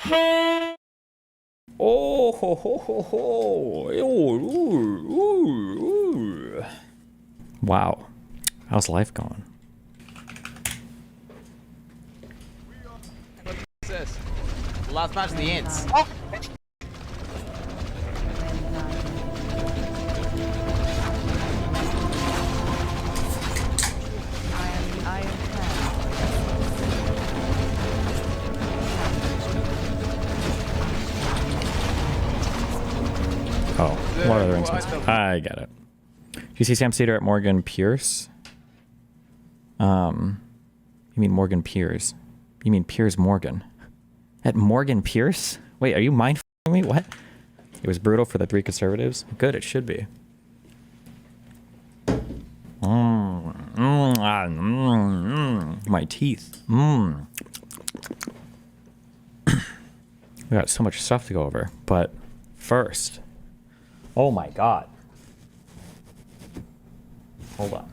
Oh, ho, ho, ho, ho. Ooh, ooh, ooh. Wow. How's life going? What's this? The last match of the Ents. Oh! Oh, Lord of the Rings. I get it. Do you see Sam Cedar at Morgan Pierce? You mean Morgan Piers? You mean Piers Morgan? At Morgan Pierce? Wait, are you mind f***ing me? What? It was brutal for the three conservatives. Good, it should be. My teeth. We got so much stuff to go over, but first, oh my god. Hold on.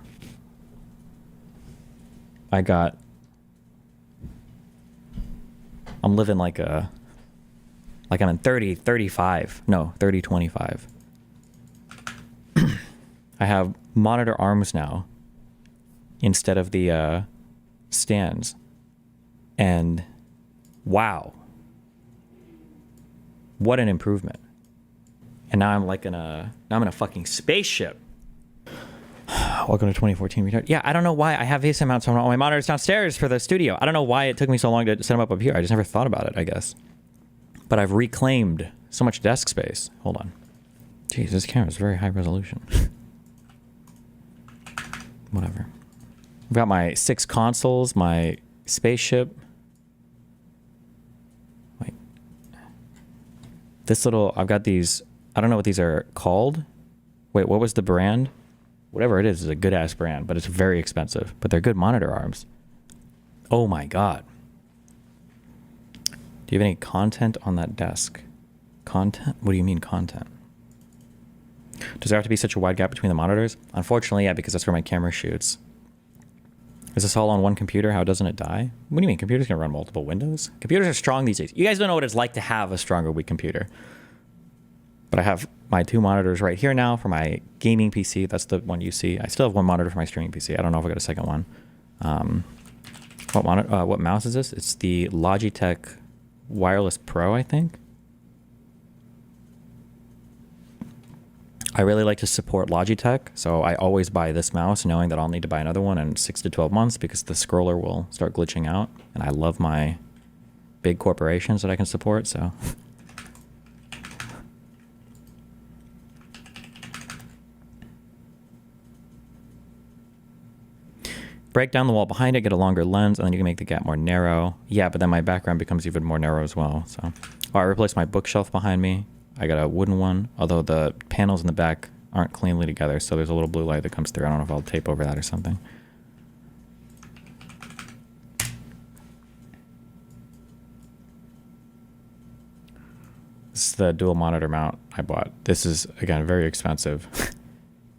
I'm living like I'm in 30, 35. No, 30, 25. I have monitor arms now instead of the stands. And wow. What an improvement. And now I'm like now I'm in a fucking spaceship. Welcome to 2014 retard. Yeah, I don't know why I have VSM mounts on all my monitors downstairs for the studio. I don't know why it took me so long to set them up here. I just never thought about it, I guess. But I've reclaimed so much desk space. Hold on. Jeez, this camera is very high resolution. Whatever. I've got my 6 consoles, my spaceship. Wait. This little, I've got these, I don't know what these are called. Wait, what was the brand? Whatever it is a good ass brand, but it's very expensive. But they're good monitor arms. Oh my god. Do you have any content on that desk? Content? What do you mean content? Does there have to be such a wide gap between the monitors? Unfortunately, yeah, because that's where my camera shoots. Is this all on one computer? How doesn't it die? What do you mean? Computers can run multiple windows? Computers are strong these days. You guys don't know what it's like to have a stronger, weak computer. But I have my 2 monitors right here now for my gaming PC. That's the one you see. I still have 1 monitor for my streaming PC. I don't know if I got a second one. What mouse is this? It's the Logitech Wireless Pro, I think. I really like to support Logitech, so I always buy this mouse knowing that I'll need to buy another one in 6 to 12 months because the scroller will start glitching out. And I love my big corporations that I can support, so... Break down the wall behind it, get a longer lens, and then you can make the gap more narrow. Yeah, but then my background becomes even more narrow as well. So, I replaced my bookshelf behind me. I got a wooden one, although the panels in the back aren't cleanly together, so there's a little blue light that comes through. I don't know if I'll tape over that or something. This is the dual monitor mount I bought. This is, again, very expensive.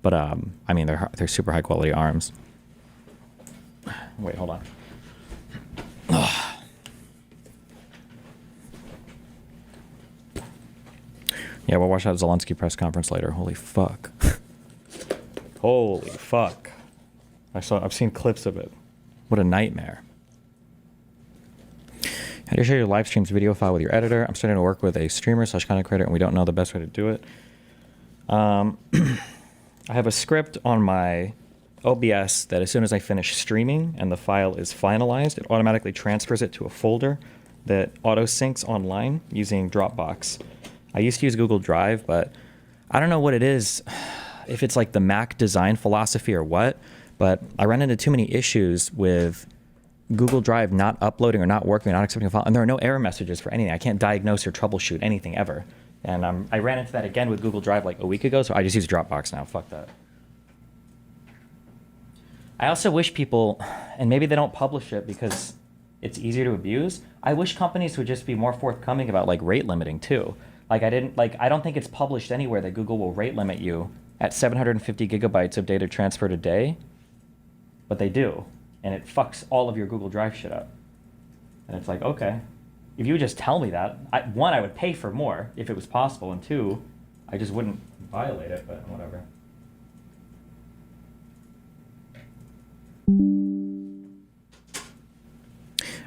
But, I mean, they're super high quality arms. Wait, hold on. Yeah, we'll watch that Zelensky press conference later. Holy fuck. Holy fuck. I've seen clips of it. What a nightmare. How do you share your live streams video file with your editor? I'm starting to work with a streamer / content creator, and we don't know the best way to do it. I have a script on my OBS that as soon as I finish streaming and the file is finalized, it automatically transfers it to a folder that auto syncs online using Dropbox. I used to use Google Drive, but I don't know what it is, if it's like the Mac design philosophy or what, but I run into too many issues with Google Drive not uploading or not working or not accepting a file, and there are no error messages for anything. I can't diagnose or troubleshoot anything ever. And I ran into that again with Google Drive like a week ago, so I just use Dropbox now. Fuck that. I also wish people, and maybe they don't publish it because it's easier to abuse, I wish companies would just be more forthcoming about like rate limiting too. I don't think it's published anywhere that Google will rate limit you at 750 gigabytes of data transferred a day, but they do, and it fucks all of your Google Drive shit up. And it's like, okay, If you would just tell me that, one, I would pay for more if it was possible, and two, I just wouldn't violate it, but whatever.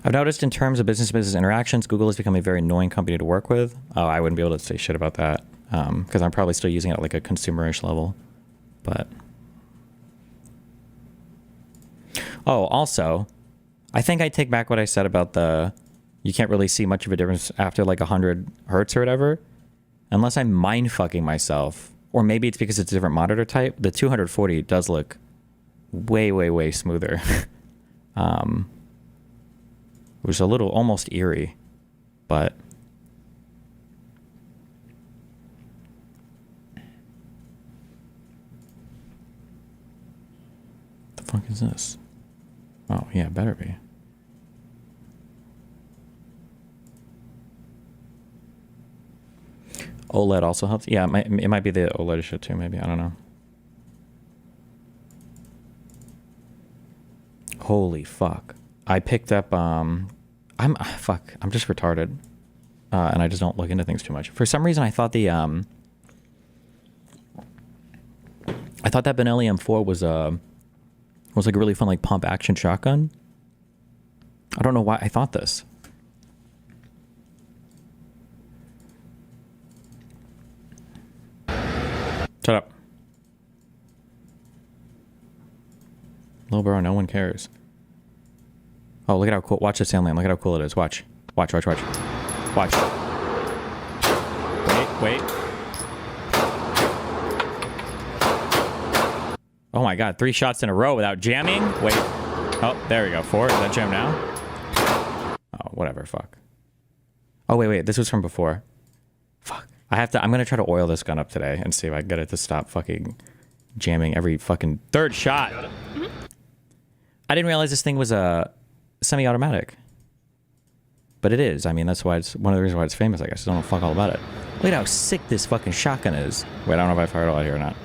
I've noticed in terms of business-to-business interactions, Google has become a very annoying company to work with. Oh, I wouldn't be able to say shit about that because I'm probably still using it at like a consumerish level. But oh, also, I think I take back what I said about the you can't really see much of a difference after like 100 hertz or whatever, unless I'm mind fucking myself, or maybe it's because it's a different monitor type. The 240 does look way, way, way smoother. It was a little almost eerie, but the fuck is this? Oh yeah, better be. OLED also helps. Yeah, it might be the OLED shit too. Maybe, I don't know. Holy fuck! I picked up I'm just retarded, and I just don't look into things too much. For some reason, I thought that Benelli M4 was like a really fun like pump action shotgun. I don't know why I thought this. Shut up, little bro. No one cares. Oh, look at how cool. Watch the sound lane. Look at how cool it is. Watch. Watch. Watch. Watch. Watch. Wait. Oh my god. 3 shots in a row without jamming. Wait. Oh, there we go. 4. Is that jam now? Oh, whatever. Fuck. Oh, wait. This was from before. Fuck. I'm going to try to oil this gun up today and see if I can get it to stop fucking jamming every fucking 3rd shot. Mm-hmm. I didn't realize this thing was a semi-automatic, but it is. I mean, that's why it's one of the reasons why it's famous. I guess I don't know fuck all about it. Look at how sick this fucking shotgun is. Wait, I don't know if I fired all out here or not.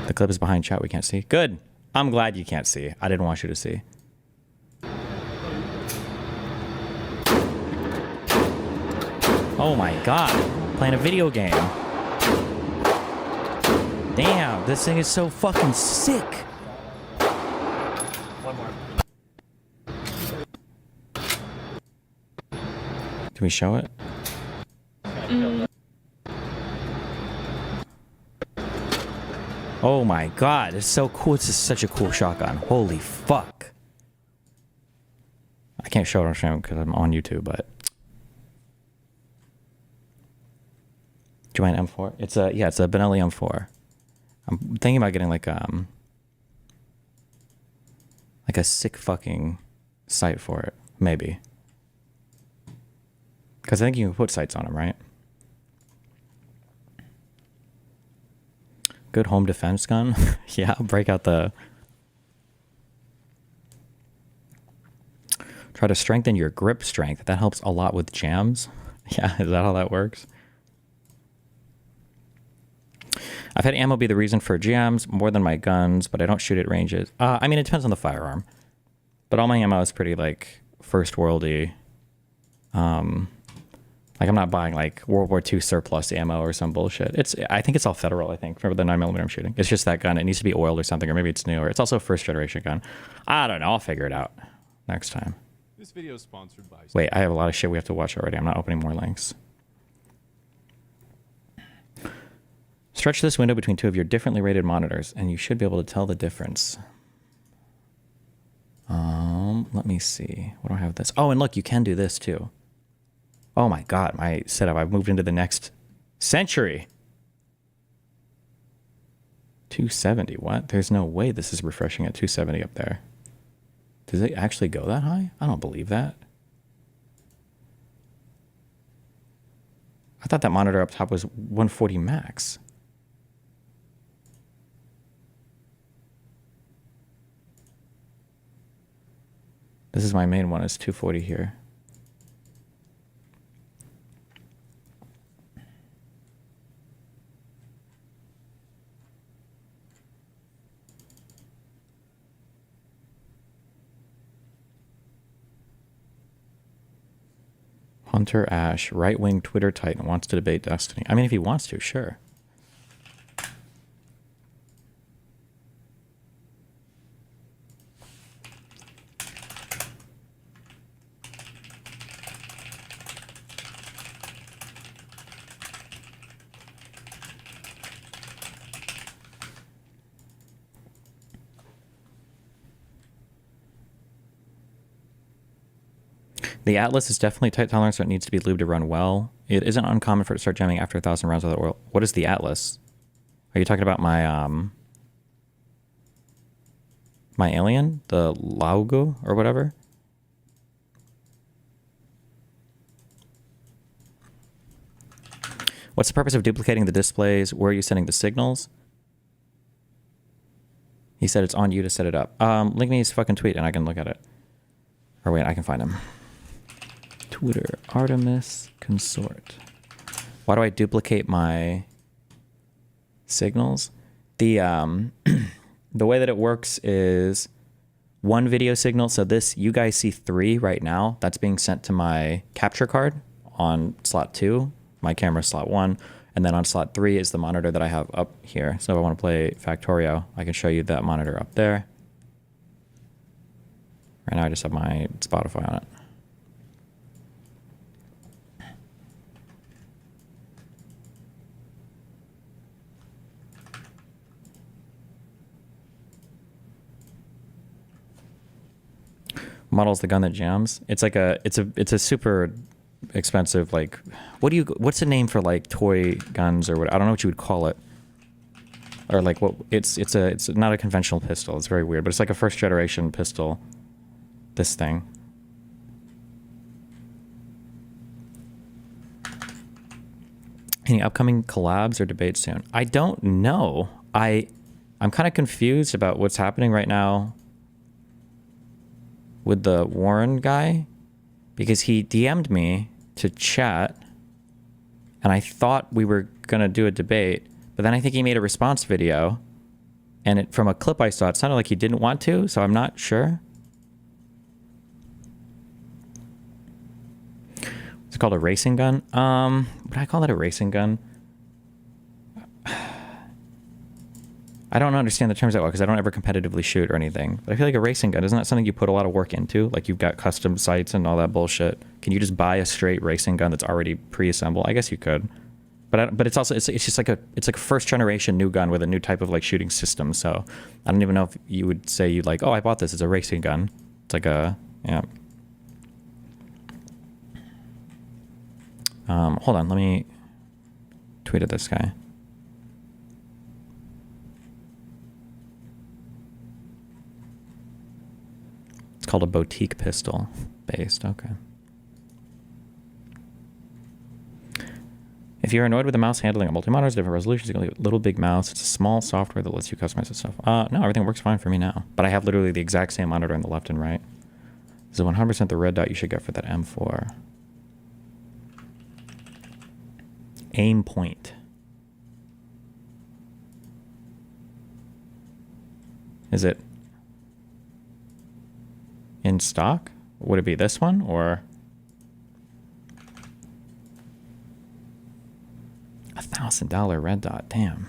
The clip is behind chat. We can't see. Good. I'm glad you can't see. I didn't want you to see. Oh my god. Playing a video game. Damn, this thing is so fucking sick. One more. Can we show it? Oh my god, it's so cool. It's just such a cool shotgun. Holy fuck. I can't show it on stream because I'm on YouTube, but do you mind M4? It's a Benelli M4. I'm thinking about getting like a sick fucking sight for it, maybe. Because I think you can put sights on them, right? Good home defense gun. Yeah, break out the... Try to strengthen your grip strength. That helps a lot with jams. Yeah, is that how that works? I've had ammo be the reason for jams more than my guns, but I don't shoot at ranges. I mean, it depends on the firearm. But all my ammo is pretty, like, first worldy. Like, I'm not buying, like, World War II surplus ammo or some bullshit. I think it's all federal, I think, for the 9mm I'm shooting. It's just that gun. It needs to be oiled or something, or maybe it's newer. It's also a first-generation gun. I don't know. I'll figure it out next time. This video is sponsored by... Wait, I have a lot of shit we have to watch already. I'm not opening more links. Stretch this window between 2 of your differently rated monitors, and you should be able to tell the difference. Let me see. What do I have with this? Oh, and look, you can do this too. Oh my god, my setup. I've moved into the next century. 270, what? There's no way this is refreshing at 270 up there. Does it actually go that high? I don't believe that. I thought that monitor up top was 140 max. This is my main one, it's 240 here. Hunter Ash, right-wing Twitter titan, wants to debate Destiny. I mean, if he wants to, sure. The Atlas is definitely tight tolerance, so it needs to be lubed to run well. It isn't uncommon for it to start jamming after 1,000 rounds of the oil. What is the Atlas? Are you talking about my my alien, the Laugo or whatever? What's the purpose of duplicating the displays? Where are you sending the signals? He said it's on you to set it up. Link me his fucking tweet and I can look at it. Or wait, I can find him. Twitter, Artemis Consort. Why do I duplicate my signals? The the way that it works is one video signal. So this, you guys see 3 right now. That's being sent to my capture card on slot 2, my camera slot 1, and then on slot 3 is the monitor that I have up here. So if I want to play Factorio, I can show you that monitor up there. Right now I just have my Spotify on it. Model's the gun that jams. It's like it's a super expensive, like, what's the name for like toy guns or what? I don't know what you would call it. Or like what it's not a conventional pistol. It's very weird, but it's like a first generation pistol. This thing. Any upcoming collabs or debates soon? I don't know. I'm kind of confused about what's happening right now with the Warren guy, because he DM'd me to chat and I thought we were gonna do a debate, but then I think he made a response video and from a clip I saw, it sounded like he didn't want to, so I'm not sure. It's called a racing gun. Would I call that a racing gun? I don't understand the terms that well because I don't ever competitively shoot or anything. But I feel like a racing gun, isn't that something you put a lot of work into? Like you've got custom sights and all that bullshit. Can you just buy a straight racing gun that's already pre-assembled? I guess you could. But it's also it's just like a first generation new gun with a new type of like shooting system. So I don't even know if you would say you like, oh, I bought this. It's a racing gun. It's like a yeah. Hold on, let me tweet at this guy. It's called a boutique pistol based. Okay. If you're annoyed with the mouse handling on multi-monitors, different resolutions, you can leave a little big mouse. It's a small software that lets you customize the stuff. No, everything works fine for me now. But I have literally the exact same monitor on the left and right. This is 100% the red dot you should get for that M4. Aim point. Is it in stock? Would it be this one or $1,000 red dot? Damn.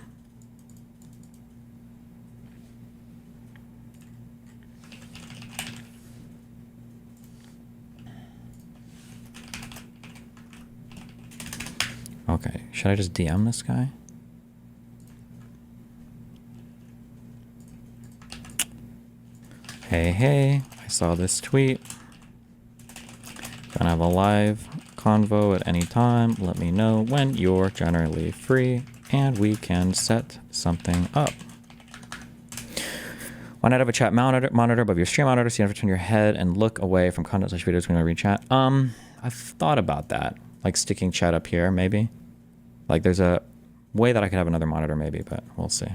Okay, should I just DM this guy? Hey, I saw this tweet. Gonna have a live convo at any time. Let me know when you're generally free and we can set something up. Why not have a chat monitor above your stream monitor so you don't have to turn your head and look away from content slash videos when you read chat? I've thought about that. Like sticking chat up here, maybe. Like there's a way that I could have another monitor maybe, but we'll see.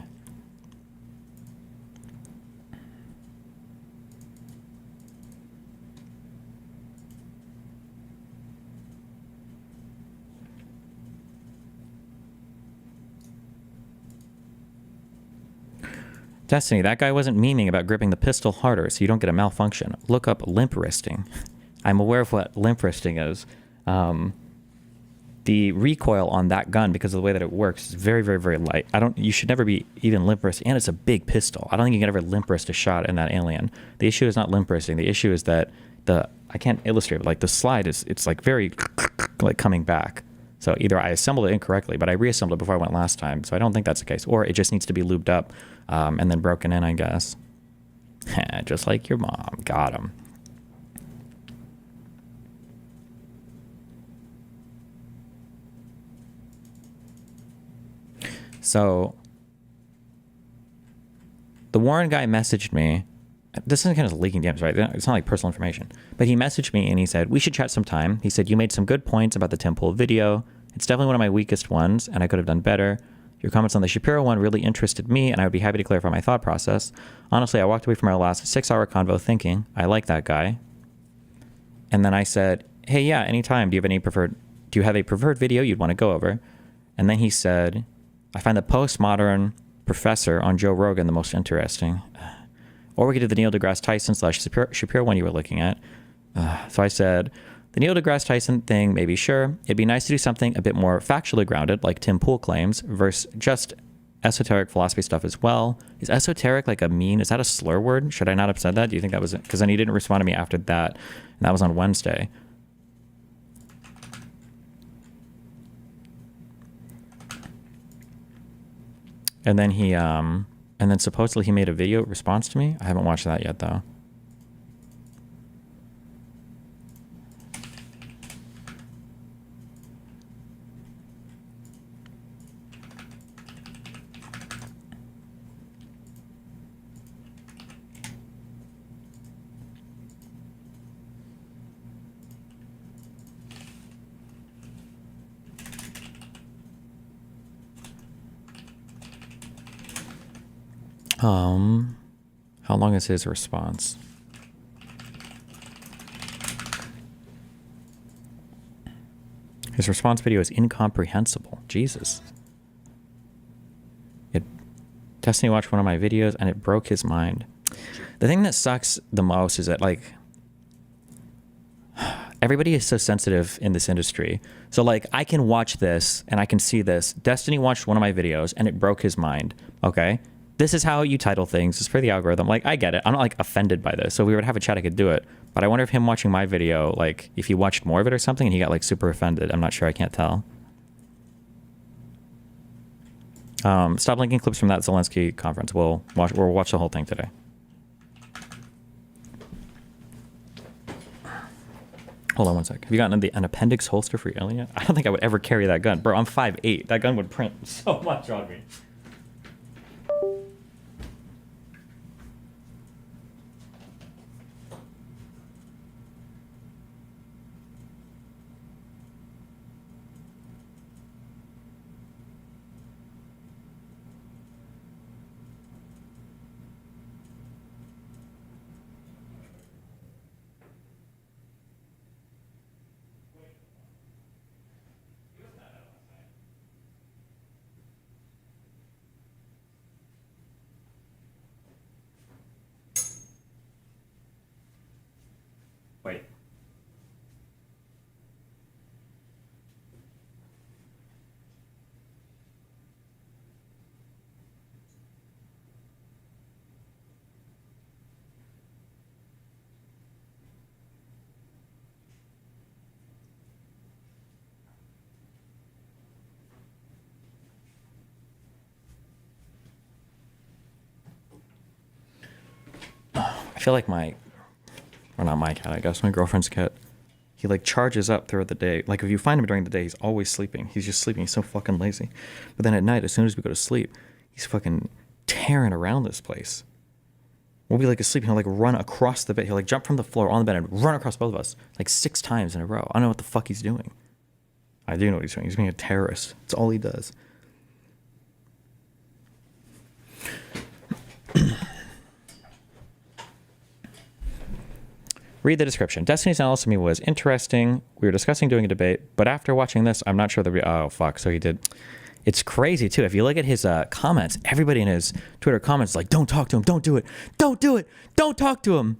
Destiny, that guy wasn't memeing about gripping the pistol harder so you don't get a malfunction. Look up limp wristing. I'm aware of what limp wristing is. The recoil on that gun, because of the way that it works, is very, very, very light. You should never be even limp wrist, and it's a big pistol. I don't think you can ever limp wrist a shot in that Alien. The issue is not limp wristing. The issue is that I can't illustrate, but like the slide it's like very like coming back. So either I assembled it incorrectly, but I reassembled it before I went last time. So I don't think that's the case, or it just needs to be lubed up and then broken in, I guess. Just like your mom. Got him. So the Warren guy messaged me. This is kind of leaking DMs, right? It's not like personal information. But he messaged me and he said, we should chat sometime. He said, you made some good points about the Tim Pool video. It's definitely one of my weakest ones, and I could have done better. Your comments on the Shapiro one really interested me, and I would be happy to clarify my thought process. Honestly, I walked away from our last 6-hour convo thinking, I like that guy. And then I said, hey, yeah, anytime. Do you have a preferred video you'd want to go over? And then he said, I find the postmodern professor on Joe Rogan the most interesting. Or we could do the Neil deGrasse Tyson / Shapiro one you were looking at. So I said, the Neil deGrasse Tyson thing, maybe sure. It'd be nice to do something a bit more factually grounded, like Tim Pool claims, versus just esoteric philosophy stuff as well. Is esoteric like a mean? Is that a slur word? Should I not have said that? Do you think that was it? Because then he didn't respond to me after that. And that was on Wednesday. And then and then supposedly he made a video response to me. I haven't watched that yet though. How long is his response? His response video is incomprehensible. Jesus. Destiny watched one of my videos and it broke his mind. The thing that sucks the most is that like everybody is so sensitive in this industry. So like I can watch this and I can see this. Destiny watched one of my videos and it broke his mind. Okay. This is how you title things. It's for the algorithm. Like, I get it. I'm not like offended by this. So we would have a chat, I could do it. But I wonder if him watching my video, like if he watched more of it or something and he got like super offended. I'm not sure. I can't tell. Stop linking clips from that Zelensky conference. We'll watch the whole thing today. Hold on one sec. Have you gotten an appendix holster for your Alien yet? I don't think I would ever carry that gun. Bro, I'm 5'8". That gun would print so much on me. Wait. I feel like or not my cat, I guess, my girlfriend's cat, he like charges up throughout the day. Like if you find him during the day, he's always sleeping. He's just sleeping. He's so fucking lazy. But then at night, as soon as we go to sleep, he's fucking tearing around this place. We'll be like asleep. He'll like run across the bed. He'll like jump from the floor on the bed and run across both of us like 6 times in a row. I don't know what the fuck he's doing. I do know what he's doing. He's being a terrorist. That's all he does. Read the description. Destiny's analysis of me was interesting. We were discussing doing a debate, but after watching this, I'm not sure oh, fuck. So he did. It's crazy, too. If you look at his comments, everybody in his Twitter comments is like, don't talk to him. Don't do it. Don't do it. Don't talk to him.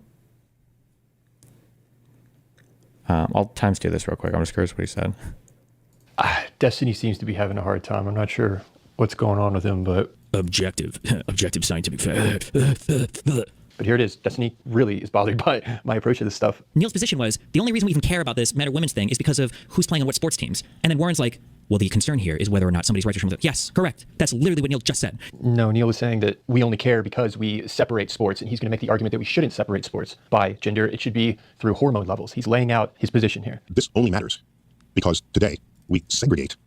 I'll times do this real quick. I'm just curious what he said. Destiny seems to be having a hard time. I'm not sure what's going on with him, but Objective scientific fact. but here it is. Destiny really is bothered by my approach to this stuff. Neil's position was the only reason we even care about this men or women's thing is because of who's playing on what sports teams. And then Warren's like, well, the concern here is whether or not somebody's registered from the... Yes, correct. That's literally what Neil just said. No, Neil was saying that we only care because we separate sports, and he's going to make the argument that we shouldn't separate sports by gender. It should be through hormone levels. He's laying out his position here. This only matters because today we segregate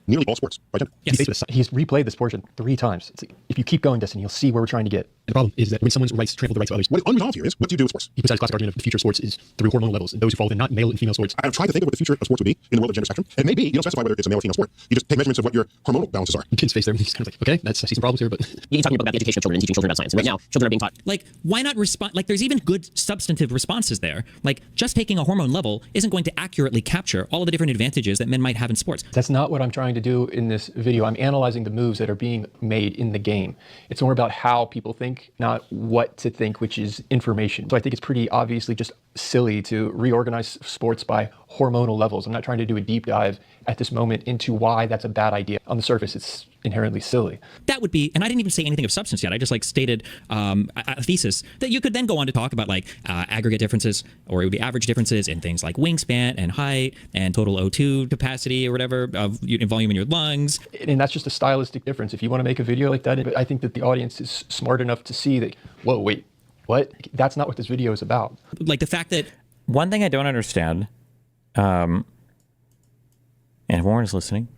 nearly all sports by gender. Yes. He's replayed this portion 3 times. It's like, if you keep going, Destiny, you'll see where we're trying to get. The problem is that when someone's rights trample the rights of others, What is unresolved here is, what do you do with sports? he puts out his classic argument of the future of sports is through hormonal levels, and those who fall within not male and female sports. I've tried to think of what the future of sports would be in the world of gender spectrum. And maybe you don't specify whether it's a male or female sport. You just take measurements of what your hormonal balances are. Kid's face there, he's kind of like, okay, I see some problems here, but You're talking about the education of children and teaching children about science. And right now, children are being taught. Like, why not respond? Like, there's even good substantive responses there. Like, just taking a hormone level isn't going to accurately capture all of the different advantages that men might have in sports. That's not what I'm trying to do in this video. I'm analyzing the moves that are being made in the game. It's more about how people think, not what to think, which is information. So I think it's pretty obviously just silly to reorganize sports by hormonal levels. I'm not trying to do a deep dive at this moment into why that's a bad idea. On the surface, it's inherently silly. That would be, and I didn't even say anything of substance yet. I just like stated a thesis that you could then go on to talk about like aggregate differences, or it would be average differences in things like wingspan and height and total O2 capacity or whatever of volume in your lungs. And that's just a stylistic difference. If you want to make a video like that, I think that the audience is smart enough to see that, whoa, wait, what? That's not what this video is about. Like the fact that One thing I don't understand, and if Warren's listening,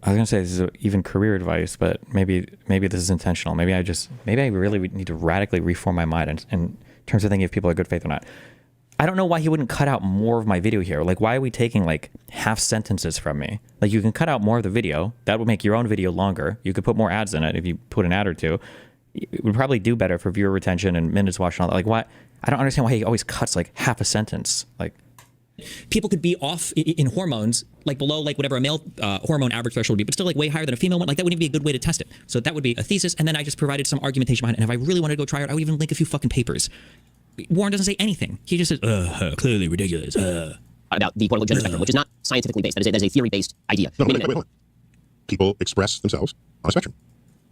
I was gonna say this is even career advice, but maybe this is intentional. Maybe I really need to radically reform my mind in terms of thinking if people are good faith or not. I don't know why he wouldn't cut out more of my video here. Like, why are we taking like half sentences from me? Like, you can cut out more of the video. That would make your own video longer. You could put more ads in it if you put an ad or two. It would probably do better for viewer retention and minutes watched and all that. Like, why? I don't understand why he always cuts like half a sentence. Like, people could be off in hormones, like below like whatever a male hormone average threshold would be, but still like way higher than a female one. Like that wouldn't be a good way to test it. So that would be a thesis, and then I just provided some argumentation behind it. And if I really wanted to go try it, I would even link a few fucking papers. Warren doesn't say anything. He just says, clearly ridiculous. About the quote-unquote gender spectrum, which is not scientifically based. That is a theory-based idea. No, wait, hold on. People express themselves on a spectrum.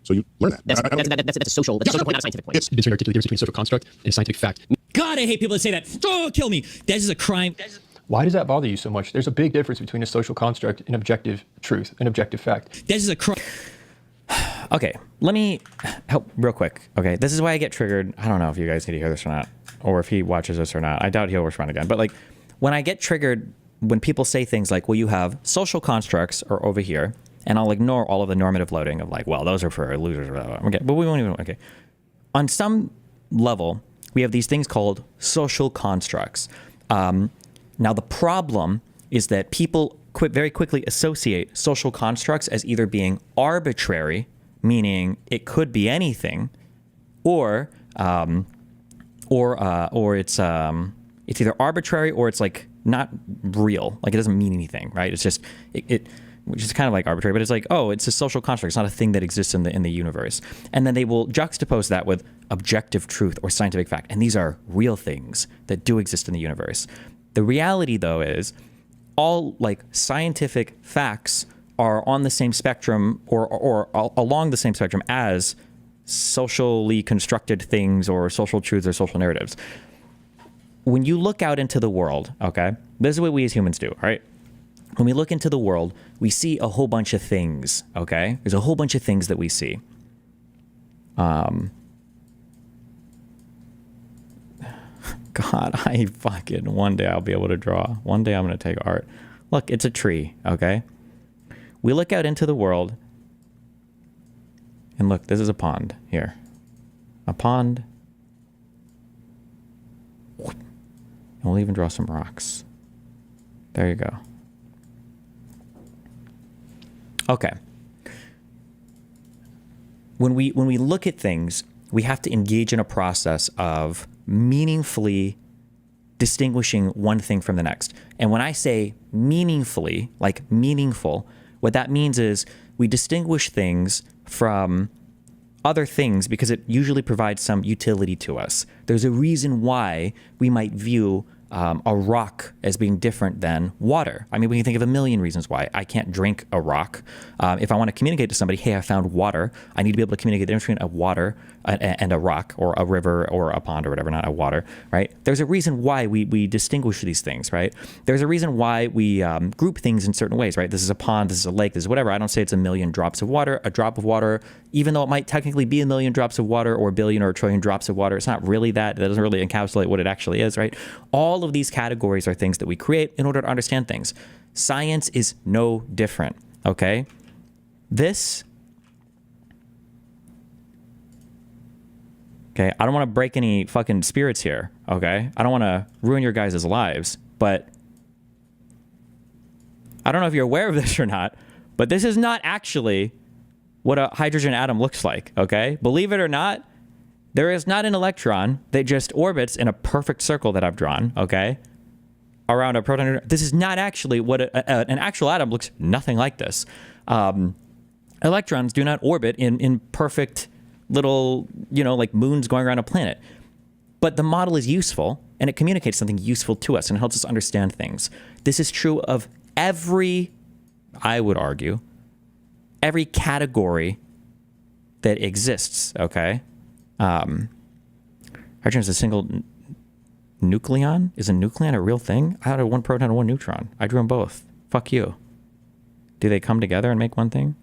So you learn that. That's a social point, not a scientific point. It's it's been trying to articulate the difference between social construct and scientific fact. God, I hate people that say that. Oh, kill me. This is a crime. Why does that bother you so much? There's a big difference between a social construct and objective truth, an objective fact. This is a crime. okay, let me help real quick. Okay, this is why I get triggered. I don't know if you guys need to hear this or not, or if he watches this or not. I doubt he'll respond again. But like, when I get triggered, when people say things like, well, you have social constructs are over here, and I'll ignore all of the normative loading of like, well, those are for losers. Blah, blah, blah. Okay, but we won't even, okay. On some level, we have these things called social constructs. Now, the problem is that people very quickly associate social constructs as either being arbitrary, meaning it could be anything, or it's either arbitrary or it's like not real, like it doesn't mean anything, right? It's just which is kind of like arbitrary, but it's like, oh, it's a social construct. It's not a thing that exists in the universe. And then they will juxtapose that with objective truth or scientific fact, and these are real things that do exist in the universe. The reality, though, is all like scientific facts are on the same spectrum or along the same spectrum as socially constructed things or social truths or social narratives. When you look out into the world, okay, this is what we as humans do, all right? When we look into the world, we see a whole bunch of things, okay? There's a whole bunch of things that we see. God, one day I'll be able to draw. One day I'm going to take art. Look, it's a tree, okay? We look out into the world, and look, this is a pond here. A pond. And we'll even draw some rocks. There you go. Okay. When we look at things, we have to engage in a process of meaningfully distinguishing one thing from the next. And when I say meaningfully, like meaningful, what that means is we distinguish things from other things because it usually provides some utility to us. There's a reason why we might view a rock as being different than water. I mean, we can think of a million reasons why. I can't drink a rock. If I want to communicate to somebody, hey, I found water, I need to be able to communicate the difference between a water and a rock or a river or a pond or whatever, not a water, right? There's a reason why we distinguish these things, right? There's a reason why we group things in certain ways, right? This is a pond, this is a lake, this is whatever. I don't say it's a million drops of water. A drop of water, even though it might technically be a million drops of water or a billion or a trillion drops of water, it's not really that. That doesn't really encapsulate what it actually is, right? All of these categories are things that we create in order to understand things. Science is no different, okay? Okay, I don't want to break any fucking spirits here, okay? I don't want to ruin your guys' lives, but I don't know if you're aware of this or not, but this is not actually what a hydrogen atom looks like, okay? Believe it or not, there is not an electron that just orbits in a perfect circle that I've drawn, okay? Around a proton. This is not actually what an actual atom looks nothing like this. Electrons do not orbit in perfect little, like moons going around a planet. But the model is useful, and it communicates something useful to us and helps us understand things. This is true of I would argue, every category that exists, okay? Hydrogen is a single nucleon? Is a nucleon a real thing? I had one proton and one neutron. I drew them both. Fuck you. Do they come together and make one thing?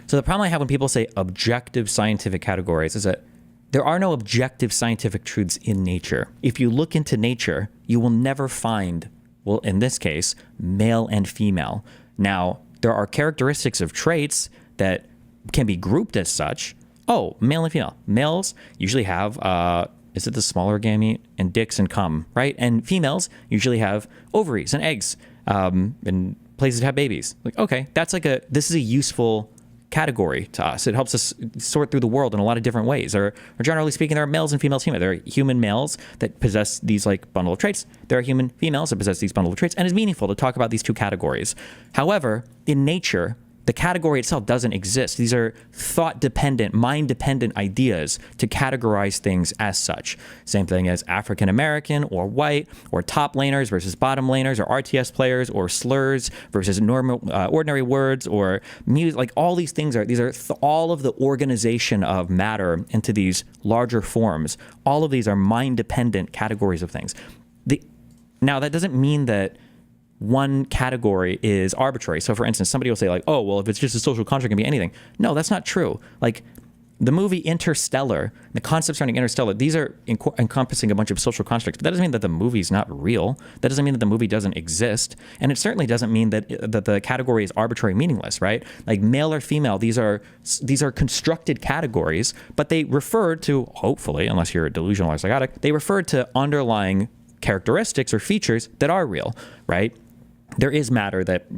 So the problem I have when people say objective scientific categories is that there are no objective scientific truths in nature. If you look into nature, you will never find, well, in this case, male and female. Now, there are characteristics of traits that can be grouped as such. Oh, male and female. Males usually have, is it the smaller gamete? And dicks and cum, right? And females usually have ovaries and eggs, and places to have babies. Like, okay, this is a useful category to us. It helps us sort through the world in a lot of different ways. Or generally speaking, there are males and females. There are human males that possess these bundle of traits. There are human females that possess these bundle of traits. And it's meaningful to talk about these two categories. However, in nature, the category itself doesn't exist. These are thought-dependent, mind-dependent ideas to categorize things as such. Same thing as African-American or white, or top laners versus bottom laners, or RTS players, or slurs versus normal, ordinary words, or music. Like all these things all of the organization of matter into these larger forms. All of these are mind-dependent categories of things. Now, that doesn't mean that one category is arbitrary. So for instance, somebody will say oh, well, if it's just a social construct, it can be anything. No, that's not true. The movie Interstellar, the concept surrounding Interstellar, these are encompassing a bunch of social constructs, but that doesn't mean that the movie's not real. That doesn't mean that the movie doesn't exist. And it certainly doesn't mean that the category is arbitrary, meaningless, right? Like male or female, these are constructed categories, but they refer to, hopefully, unless you're a delusional or psychotic, they refer to underlying characteristics or features that are real, right? There is matter that,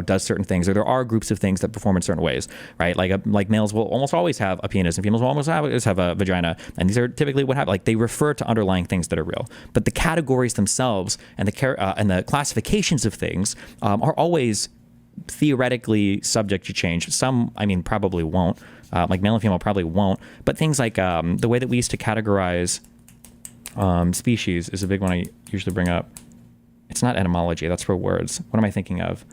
does certain things, or there are groups of things that perform in certain ways, right? Like males will almost always have a penis, and females will almost always have a vagina, and these are typically what happen. They refer to underlying things that are real. But the categories themselves and the classifications of things are always theoretically subject to change. Some, probably won't. Male and female probably won't. But things like the way that we used to categorize species is a big one I usually bring up. It's not etymology, that's for words. What am I thinking of?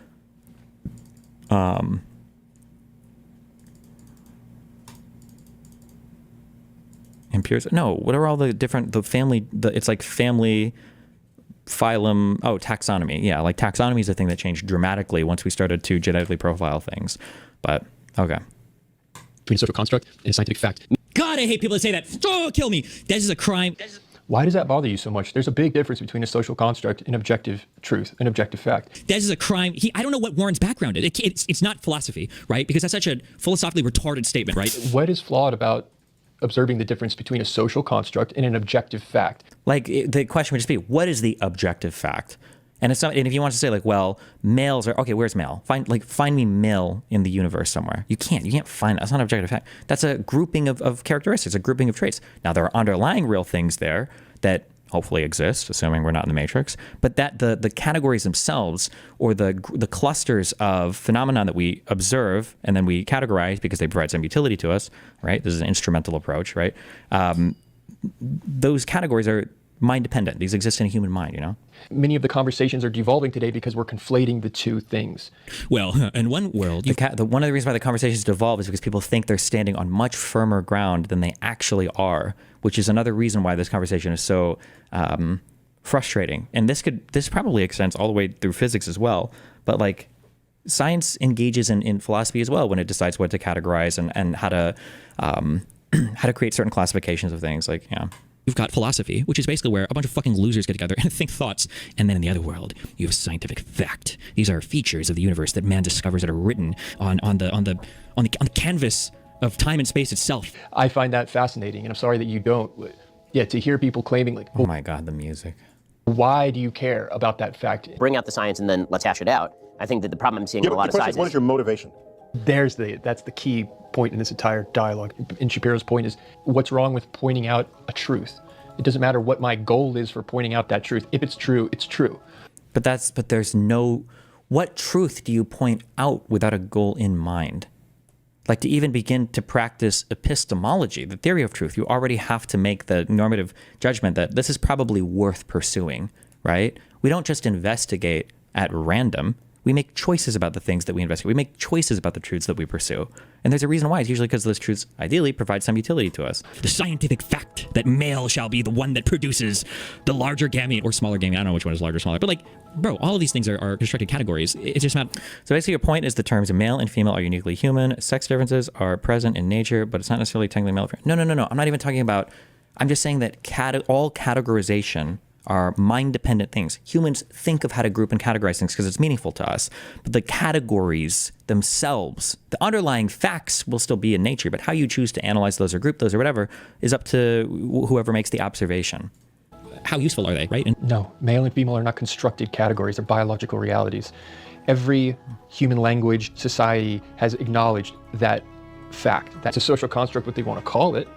Impures? No, what are all the different, it's like family, phylum, taxonomy. Yeah, taxonomy is a thing that changed dramatically once we started to genetically profile things. But, okay. Between a social construct and a scientific fact. God, I hate people that say that. Oh, kill me. That is a crime. Why does that bother you so much? There's a big difference between a social construct and objective truth, an objective fact. That is a crime. I don't know what Warren's background is. It's not philosophy, right? Because that's such a philosophically retarded statement, right? What is flawed about observing the difference between a social construct and an objective fact? The question would just be, what is the objective fact? And if you want to say well, males are okay. Where's male? Find me male in the universe somewhere. You can't find that. That's not an objective fact. That's a grouping of characteristics, a grouping of traits. Now there are underlying real things there that hopefully exist, assuming we're not in the Matrix, but that the categories themselves, or the clusters of phenomena that we observe and then we categorize because they provide some utility to us, right? This is an instrumental approach, right? Those categories are mind dependent. These exist in a human mind, you know? Many of the conversations are devolving today because we're conflating the two things. Well, in one world, One of the reasons why the conversations devolve is because people think they're standing on much firmer ground than they actually are, which is another reason why this conversation is so frustrating. And this probably extends all the way through physics as well. But like, science engages in philosophy as well when it decides what to categorize and how to create certain classifications of things. Like, yeah. you've got philosophy, which is basically where a bunch of fucking losers get together and think thoughts. And then in the other world, you have scientific fact. These are features of the universe that man discovers that are written on the canvas of time and space itself. I find that fascinating, and I'm sorry that you don't. Yeah, to hear people claiming like, Oh my God, the music. why do you care about that fact? Bring out the science and then let's hash it out. I think that the problem I'm seeing in a lot of the question sides is, what is your motivation? That's the key point in this entire dialogue. And Shapiro's point is, what's wrong with pointing out a truth? It doesn't matter what my goal is for pointing out that truth. If it's true, it's true. But there's no, what truth do you point out without a goal in mind? Like, to even begin to practice epistemology, the theory of truth, you already have to make the normative judgment that this is probably worth pursuing, right? We don't just investigate at random. We make choices about the things that we investigate. We make choices about the truths that we pursue. And there's a reason why. It's usually because those truths ideally provide some utility to us. The scientific fact that male shall be the one that produces the larger gamete or smaller gamete. I don't know which one is larger or smaller. But like, bro, all of these things are constructed categories. It's just not... So basically your point is the terms male and female are uniquely human. Sex differences are present in nature, but it's not necessarily technically male or female. No. I'm not even talking about... I'm just saying that all categorization are mind-dependent things. Humans think of how to group and categorize things because it's meaningful to us. But the categories themselves, the underlying facts will still be in nature, but how you choose to analyze those or group those or whatever is up to whoever makes the observation. How useful are they, right? And No, male and female are not constructed categories, they're biological realities. Every human language society has acknowledged that fact. That's a social construct, what they want to call it,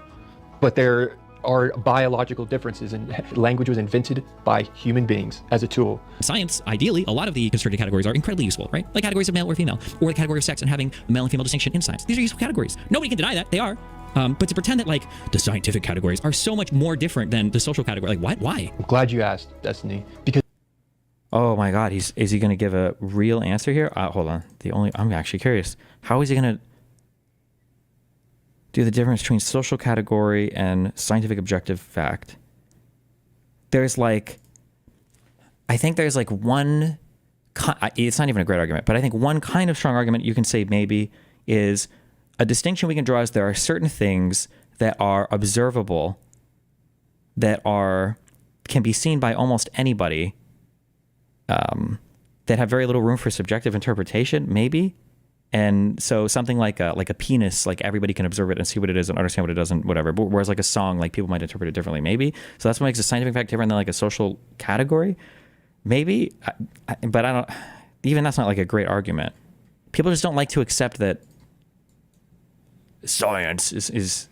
but there are biological differences, and language was invented by human beings as a tool. science, ideally, a lot of the constructed categories are incredibly useful, right? Like categories of male or female, or the category of sex and having a male and female distinction in science. These are useful categories. Nobody can deny that. They are. But to pretend that like the scientific categories are so much more different than the social category, like what? Why? I'm glad you asked, Destiny, because Oh my God, is he going to give a real answer here? Hold on. I'm actually curious. How is he going to do the difference between social category and scientific objective fact? There's like, I think there's like one, it's not even a great argument, but I think one kind of strong argument you can say maybe is a distinction we can draw is there are certain things that are observable that can be seen by almost anybody, that have very little room for subjective interpretation, maybe. And so something like a penis, like everybody can observe it and see what it is and understand what it does and whatever. But whereas like a song, like people might interpret it differently, maybe. So that's what makes a scientific fact different than like a social category, maybe. But I don't. Even that's not like a great argument. People just don't like to accept that science is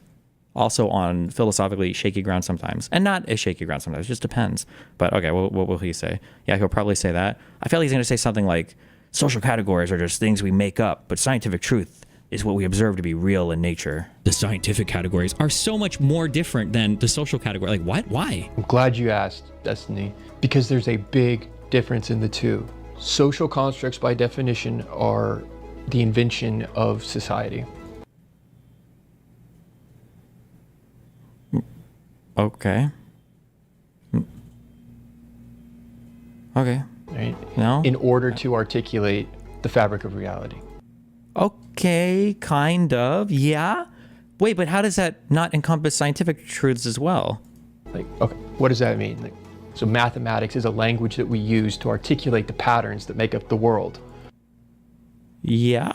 also on philosophically shaky ground sometimes, and not as shaky ground sometimes. It just depends. But okay, what will he say? Yeah, he'll probably say that. I feel like he's going to say something like, social categories are just things we make up, but scientific truth is what we observe to be real in nature. The scientific categories are so much more different than the social category. Like what? Why? I'm glad you asked, Destiny, because there's a big difference in the two. Social constructs, by definition, are the invention of society. Okay. Okay. Right? No? In order to articulate the fabric of reality. Okay, kind of. Yeah. Wait, but how does that not encompass scientific truths as well? Like, okay, what does that mean? Like, so mathematics is a language that we use to articulate the patterns that make up the world. Yeah.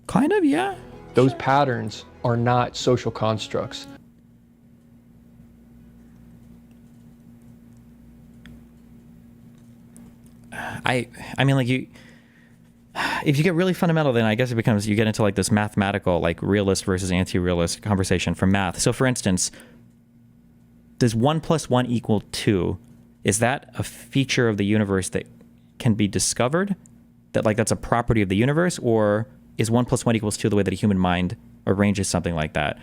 Kind of, yeah. Those patterns are not social constructs. I mean, like if you get really fundamental, then I guess it becomes, you get into like this mathematical, like realist versus anti-realist conversation from math. So for instance, does 1 + 1 = 2 is that a feature of the universe that can be discovered? That like that's a property of the universe, or is 1 + 1 = 2 the way that a human mind arranges something like that?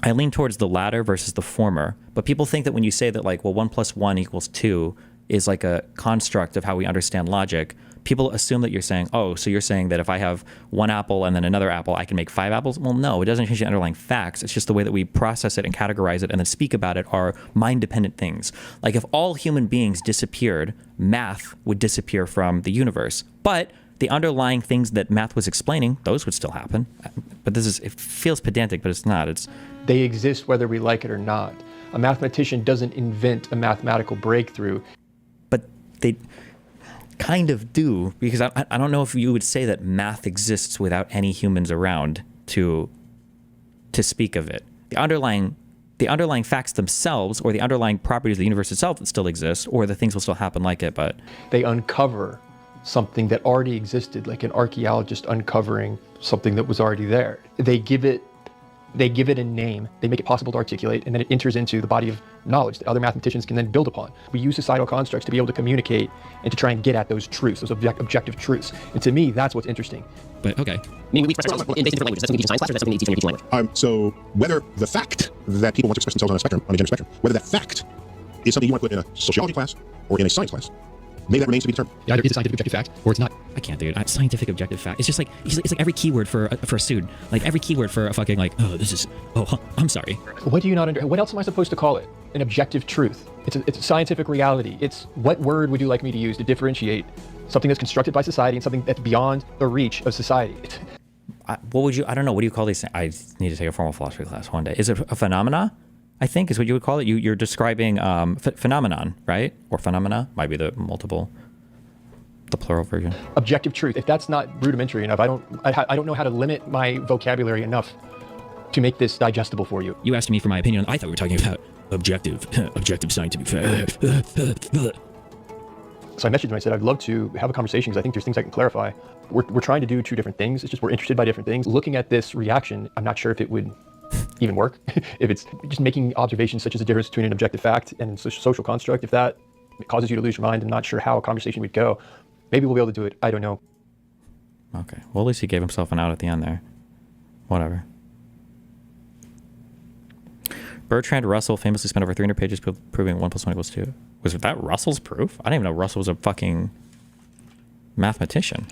I lean towards the latter versus the former, but people think that when you say that like, well, 1 + 1 = 2 is like a construct of how we understand logic, people assume that you're saying, oh, so you're saying that if I have one apple and then another apple, I can make 5 apples? Well, no, it doesn't change the underlying facts. It's just the way that we process it and categorize it and then speak about it are mind-dependent things. Like if all human beings disappeared, math would disappear from the universe. But the underlying things that math was explaining, those would still happen. But it feels pedantic, but it's not. They exist whether we like it or not. A mathematician doesn't invent a mathematical breakthrough. But they kind of do, because I don't know if you would say that math exists without any humans around to speak of it. The underlying facts themselves, or the underlying properties of the universe itself, that still exist, or the things will still happen like it. But They uncover something that already existed, like an archaeologist uncovering something that was already there. They give it a name, they make it possible to articulate, and then it enters into the body of knowledge that other mathematicians can then build upon. We use societal constructs to be able to communicate and to try and get at those truths, those objective truths. And to me, that's what's interesting. But okay. Meaning we express ourselves in basic different languages. That's something you teach in science class, or that's something you teach in your teaching language? So whether the fact that people want to express themselves on a spectrum, on a gender spectrum, whether that fact is something you want to put in a sociology class or in a science class, maybe that remains to be determined. Yeah, either it's a scientific objective fact or it's not. I can't, dude. Scientific objective fact. It's just like it's like every keyword for a student. Like every keyword for a fucking like, oh, this is, oh, huh, I'm sorry. What do you not understand? What else am I supposed to call it? An objective truth. It's a scientific reality. It's what word would you like me to use to differentiate something that's constructed by society and something that's beyond the reach of society? what would you? I don't know. What do you call these things? I need to take a formal philosophy class one day. Is it a phenomena? I think is what you would call it. You're describing phenomenon, right? Or phenomena might be the plural version. Objective truth. If that's not rudimentary enough, I don't know how to limit my vocabulary enough to make this digestible for you. You asked me for my opinion. I thought we were talking about objective scientific fact. So I messaged him. I said, I'd love to have a conversation because I think there's things I can clarify. We're trying to do two different things. It's just we're interested by different things. Looking at this reaction, I'm not sure if it would even work. If it's just making observations such as the difference between an objective fact and social construct, if that causes you to lose your mind, I'm not sure how a conversation would go. Maybe we'll be able to do it. I don't know. Okay. Well, at least he gave himself an out at the end there. Whatever. Bertrand Russell famously spent over 300 pages proving 1 + 1 = 2. Was that Russell's proof? I didn't even know Russell was a fucking mathematician.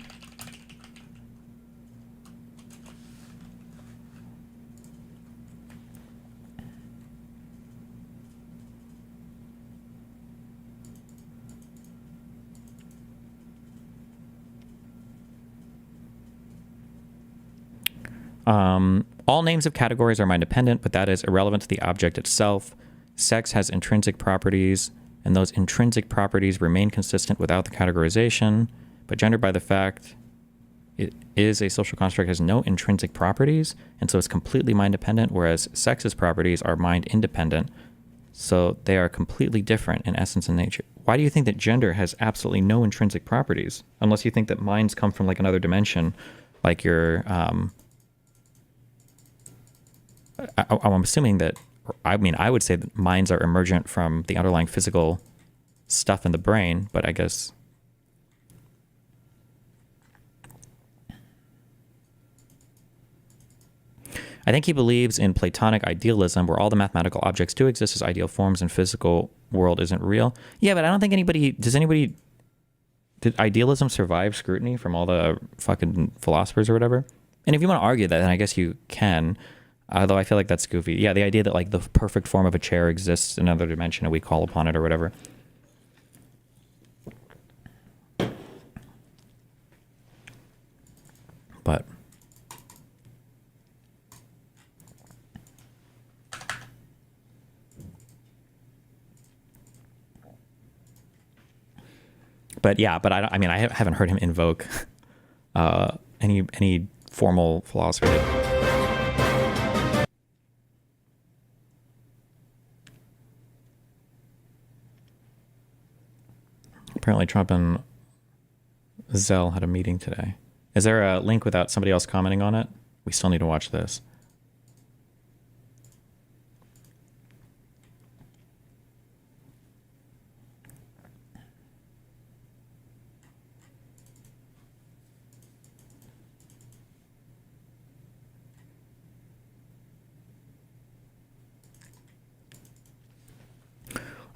All names of categories are mind-dependent, but that is irrelevant to the object itself. Sex has intrinsic properties, and those intrinsic properties remain consistent without the categorization. But gender, by the fact it is a social construct, has no intrinsic properties, and so it's completely mind-dependent, whereas sex's properties are mind-independent, so they are completely different in essence and nature. Why do you think that gender has absolutely no intrinsic properties? Unless you think that minds come from like another dimension, like your... I'm assuming that, I mean, I would say that minds are emergent from the underlying physical stuff in the brain, but I guess... I think he believes in Platonic idealism, where all the mathematical objects do exist as ideal forms and physical world isn't real. Yeah, but I don't think did idealism survive scrutiny from all the fucking philosophers or whatever? And if you want to argue that, then I guess you can. Although I feel like that's goofy. Yeah, the idea that like the perfect form of a chair exists in another dimension and we call upon it or whatever. But yeah, but I mean, I haven't heard him invoke any formal philosophy. Apparently Trump and Zell had a meeting today. Is there a link without somebody else commenting on it? We still need to watch this.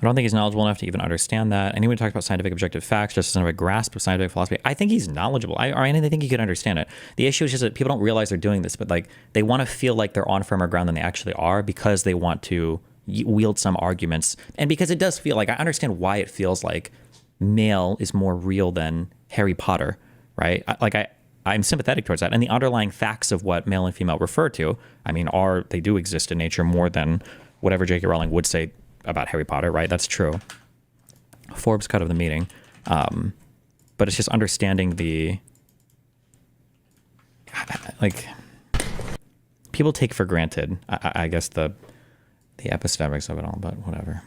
I don't think he's knowledgeable enough to even understand that. Anyone who talks about scientific objective facts just doesn't have a grasp of scientific philosophy. I think he's knowledgeable. I think he could understand it. The issue is just that people don't realize they're doing this, but like they want to feel like they're on firmer ground than they actually are because they want to wield some arguments. And because it does feel like, I understand why it feels like male is more real than Harry Potter, right? I'm sympathetic towards that. And the underlying facts of what male and female refer to, I mean, they do exist in nature more than whatever J.K. Rowling would say about Harry Potter, right? That's true. Forbes cut of the meeting. But it's just understanding like, people take for granted, I guess, the epistemics of it all, but whatever.